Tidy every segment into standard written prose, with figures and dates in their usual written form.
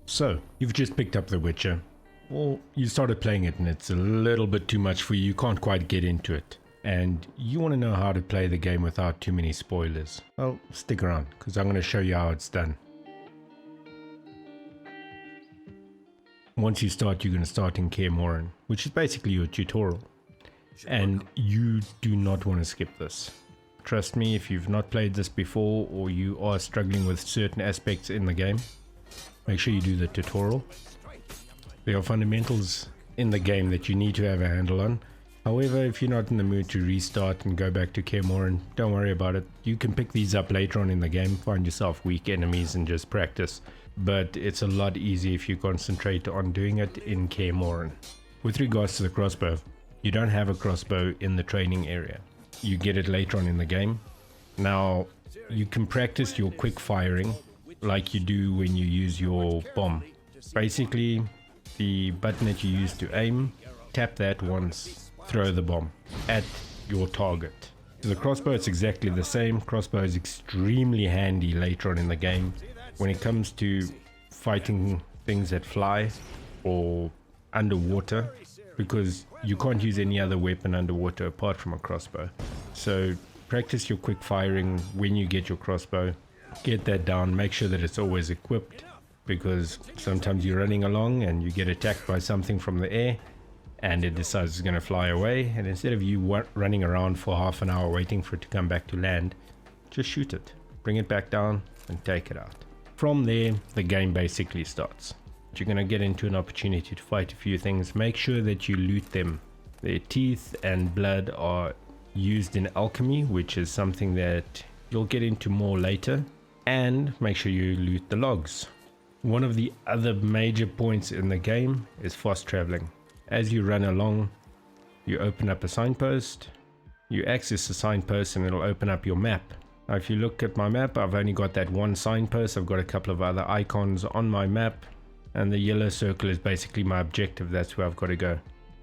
So, you've just picked up The Witcher, or you started playing it and it's a little bit too much for you, you can't quite get into it, and you want to know how to play the game without too many spoilers. Well, stick around, because I'm going to show you how it's done. Once you start, you're going to start in Kaer Morhen, which is basically your tutorial, and you do not want to skip this. Trust me, if you've not played this before, or you are struggling with certain aspects in the game, make sure you do the tutorial. There are fundamentals in the game that you need to have a handle on. However, if you're not in the mood to restart and go back to Kaer Morhen, don't worry about it. You can pick these up later on in the game, find yourself weak enemies and just practice. But it's a lot easier if you concentrate on doing it in Kaer Morhen. With regards to the crossbow, you don't have a crossbow in the training area. You get it later on in the game. Now, you can practice your quick firing like you do when you use your bomb. Basically, the button that you use to aim, tap that once, throw the bomb at your target. The crossbow, it's exactly the same. Crossbow is extremely handy later on in the game when it comes to fighting things that fly or underwater, because you can't use any other weapon underwater apart from a crossbow. So practice your quick firing when you get your crossbow. Get that down, make sure that it's always equipped, because sometimes you're running along and you get attacked by something from the air and it decides it's going to fly away, and instead of you running around for half an hour waiting for it to come back to land, just shoot it, bring it back down and take it out. From there, the game basically starts. You're going to get into an opportunity to fight a few things. Make sure that you loot them. Their teeth and blood are used in alchemy, which is something that you'll get into more later. And make sure you loot the logs. One of the other major points in the game is fast traveling. As you run along, you open up a signpost, you access the signpost and it'll open up your map. Now if you look at my map, I've only got that one signpost. I've got a couple of other icons on my map, and the yellow circle is basically my objective. That's where I've got to go.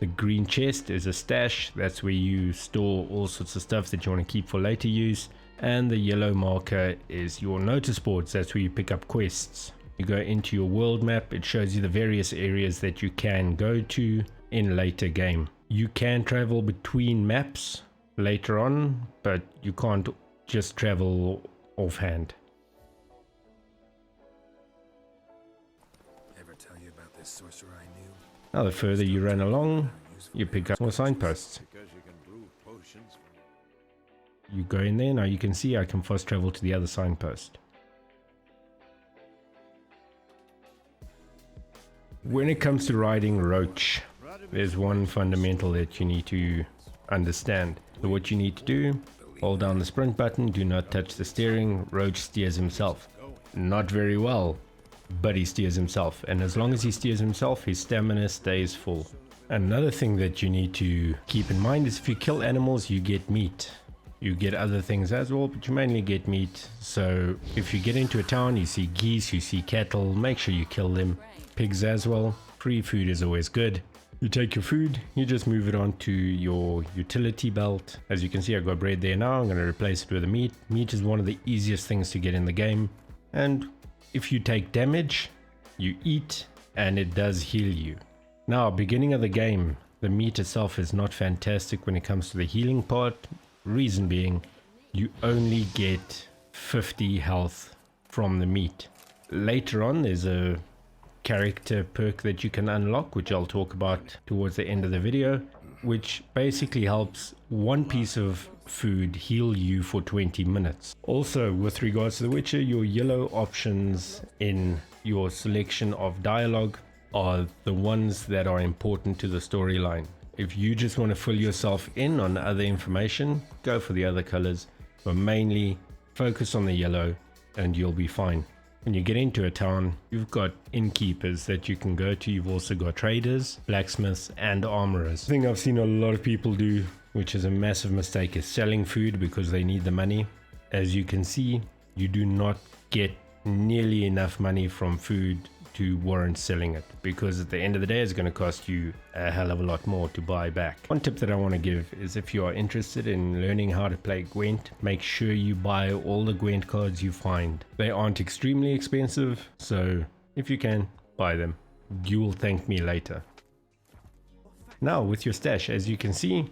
The green chest is a stash. That's where you store all sorts of stuff that you want to keep for later use. And the yellow marker is your notice boards. That's where you pick up quests. You go into your world map. It shows you the various areas that you can go to in later game. You can travel between maps later on, but you can't just travel offhand. Ever tell you about this sorcerer I knew? Now the further you run along, you pick up more signposts. You go in there. Now you can see I can fast travel to the other signpost. When it comes to riding Roach, there's one fundamental that you need to understand. So what you need to do, hold down the sprint button, do not touch the steering. Roach steers himself. Not very well, but he steers himself. And as long as he steers himself, his stamina stays full. Another thing that you need to keep in mind is if you kill animals, you get meat. You get other things as well, but you mainly get meat. So if you get into a town, you see geese, you see cattle, make sure you kill them. Pigs as well. Free food is always good. You take your food, you just move it onto your utility belt. As you can see, I've got bread there now. I'm going to replace it with the meat. Meat is one of the easiest things to get in the game. And if you take damage, you eat and it does heal you. Now, beginning of the game, the meat itself is not fantastic when it comes to the healing part. Reason being, you only get 50 health from the meat. Later on, there's a character perk that you can unlock, which I'll talk about towards the end of the video, which basically helps one piece of food heal you for 20 minutes. Also, with regards to The Witcher, your yellow options in your selection of dialogue are the ones that are important to the storyline. If you just want to fill yourself in on other information, go for the other colors, but mainly focus on the yellow and you'll be fine. When you get into a town, you've got innkeepers that you can go to. You've also got traders, blacksmiths, and armorers. The thing I've seen a lot of people do, which is a massive mistake, is selling food because they need the money. As you can see, you do not get nearly enough money from food to warrant selling it, because at the end of the day it's going to cost you a hell of a lot more to buy back. One tip that I want to give is if you are interested in learning how to play Gwent, make sure you buy all the Gwent cards you find. They aren't extremely expensive, so if you can, buy them. You will thank me later. Now with your stash, as you can see,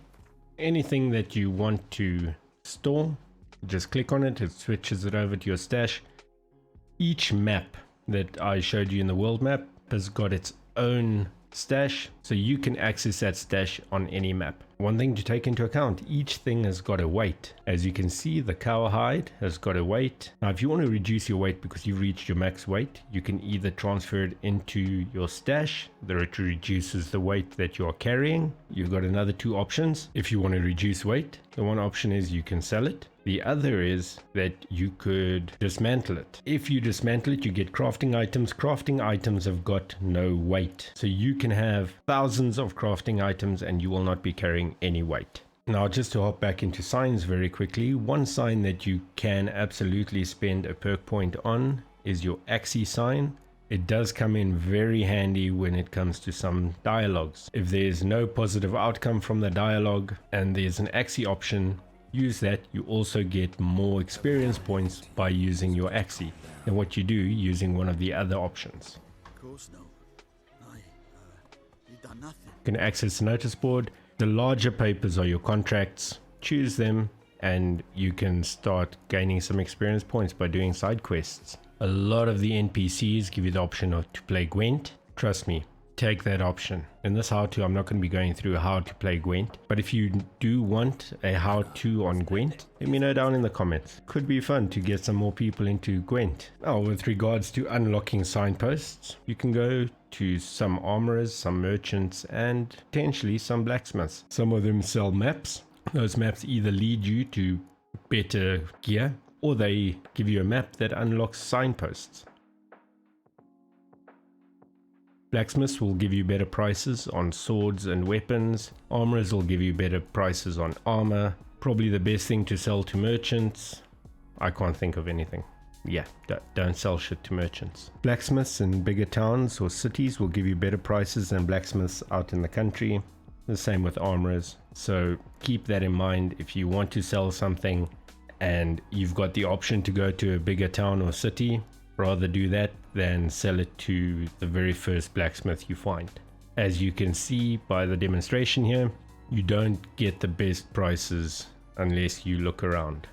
anything that you want to store, just click on it, it switches it over to your stash. Each map that I showed you in the world map has got its own stash, so you can access that stash on any map. One thing to take into account, each thing has got a weight. As you can see, the cow hide has got a weight. Now if you want to reduce your weight because you've reached your max weight, you can either transfer it into your stash, that reduces the weight that you are carrying. You've got another two options. If you want to reduce weight, the one option is you can sell it. The other is that you could dismantle it. If you dismantle it, you get crafting items. Crafting items have got no weight. So you can have thousands of crafting items and you will not be carrying any weight. Now just to hop back into signs very quickly, one sign that you can absolutely spend a perk point on is your Axie sign. It does come in very handy when it comes to some dialogues. If there's no positive outcome from the dialogue and there's an Axie option, use that. You also get more experience points by using your Axie than what you do using one of the other options. Of course no. You've done nothing. You can access the notice board. The larger papers are your contracts. Choose them and you can start gaining some experience points by doing side quests. A lot of the NPCs give you the option to play Gwent. Trust me, take that option. In this how-to, I'm not going to be going through how to play Gwent, but if you do want a how-to on Gwent, let me know down in the comments. Could be fun to get some more people into Gwent. Now, with regards to unlocking signposts, you can go to some armorers, some merchants, and potentially some blacksmiths. Some of them sell maps. Those maps either lead you to better gear, or they give you a map that unlocks signposts. Blacksmiths will give you better prices on swords and weapons. Armorers will give you better prices on armor. Probably the best thing to sell to merchants. I can't think of anything. Yeah, don't sell shit to merchants. Blacksmiths in bigger towns or cities will give you better prices than blacksmiths out in the country. The same with armorers. So keep that in mind if you want to sell something and you've got the option to go to a bigger town or city. Rather do that than sell it to the very first blacksmith you find. As you can see by the demonstration here, you don't get the best prices unless you look around.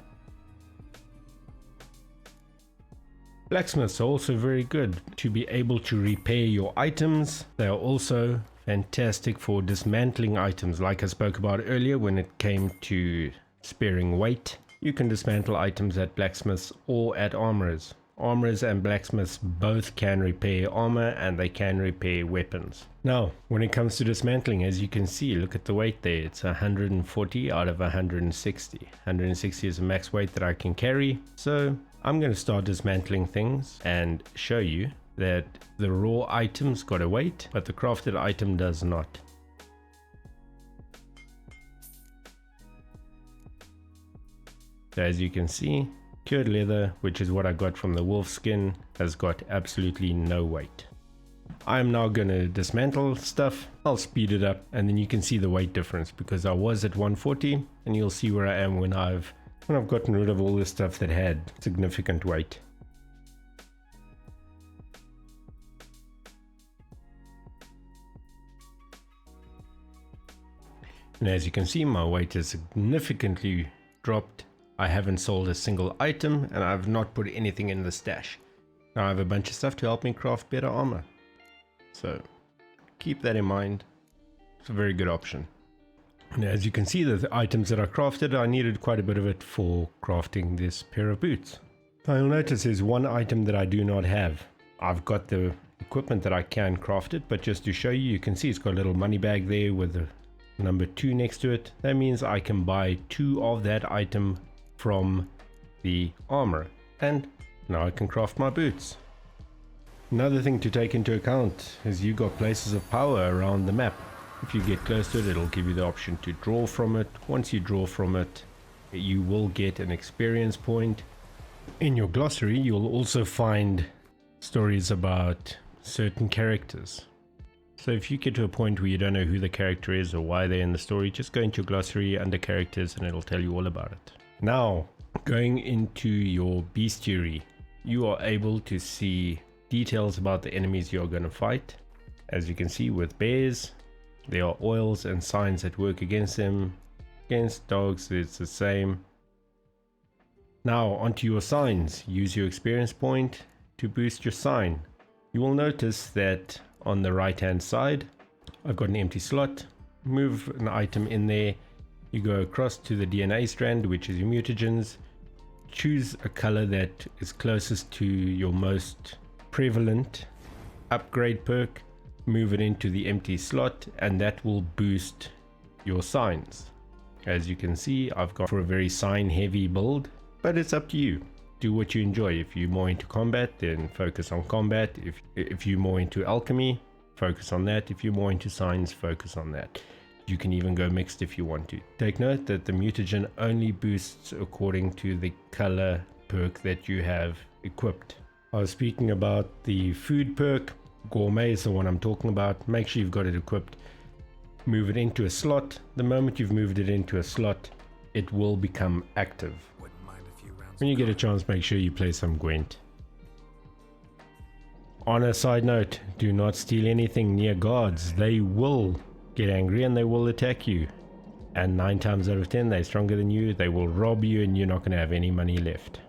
Blacksmiths are also very good to be able to repair your items. They are also fantastic for dismantling items, like I spoke about earlier when it came to sparing weight. You can dismantle items at blacksmiths or at armorers. Armorers and blacksmiths both can repair armor and they can repair weapons. Now, when it comes to dismantling, as you can see, look at the weight there. It's 140 out of 160. 160 is the max weight that I can carry. So I'm going to start dismantling things and show you that the raw items got a weight, but the crafted item does not. So as you can see, cured leather, which is what I got from the wolf skin, has got absolutely no weight. I'm now going to dismantle stuff. I'll speed it up and then you can see the weight difference because I was at 140 and you'll see where I am when I've gotten rid of all the stuff that had significant weight. And as you can see, my weight has significantly dropped. I haven't sold a single item and I've not put anything in the stash. Now I have a bunch of stuff to help me craft better armor. So keep that in mind. It's a very good option. And as you can see, the items that I crafted, I needed quite a bit of it for crafting this pair of boots. Now you'll notice there's one item that I do not have. I've got the equipment that I can craft it, but just to show you, you can see it's got a little money bag there with the number 2 next to it. That means I can buy 2 of that item from the armor, and now I can craft my boots. Another thing to take into account is you got places of power around the map. If you get close to it, it'll give you the option to draw from it. Once you draw from it, you will get an experience point. In your glossary, you'll also find stories about certain characters. So if you get to a point where you don't know who the character is or why they're in the story, just go into your glossary under characters and it'll tell you all about it. Now, going into your bestiary, you are able to see details about the enemies you're going to fight. As you can see with bears, there are oils and signs that work against them. Against dogs it's the same. Now onto your signs. Use your experience point to boost your sign. You will notice that on the right hand side I've got an empty slot. Move an item in there. You go across to the DNA strand, which is your mutagens. Choose a color that is closest to your most prevalent upgrade perk. Move it into the empty slot and that will boost your signs. As you can see, I've got for a very sign heavy build, but it's up to you. Do what you enjoy. If you're more into combat, then focus on combat. If you're more into alchemy, focus on that. If you're more into signs, focus on that. You can even go mixed if you want to. Take note that the mutagen only boosts according to the color perk that you have equipped. I was speaking about the food perk. Gourmet is the one I'm talking about. Make sure you've got it equipped. Move it into a slot. The moment you've moved it into a slot, it will become active. When you get a chance, make sure you play some Gwent. On a side note, do not steal anything near guards. They will get angry and they will attack you. And 9 times out of 10, they're stronger than you. They will rob you and you're not going to have any money left.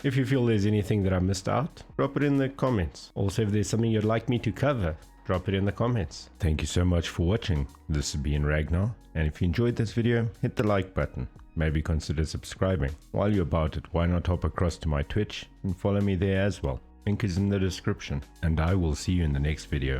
If you feel there's anything that I missed out, drop it in the comments. Also, if there's something you'd like me to cover, drop it in the comments. Thank you so much for watching. This has been Ragnar, and if you enjoyed this video, hit the like button. Maybe consider subscribing. While you're about it, why not hop across to my Twitch and follow me there as well. Link is in the description, and I will see you in the next video.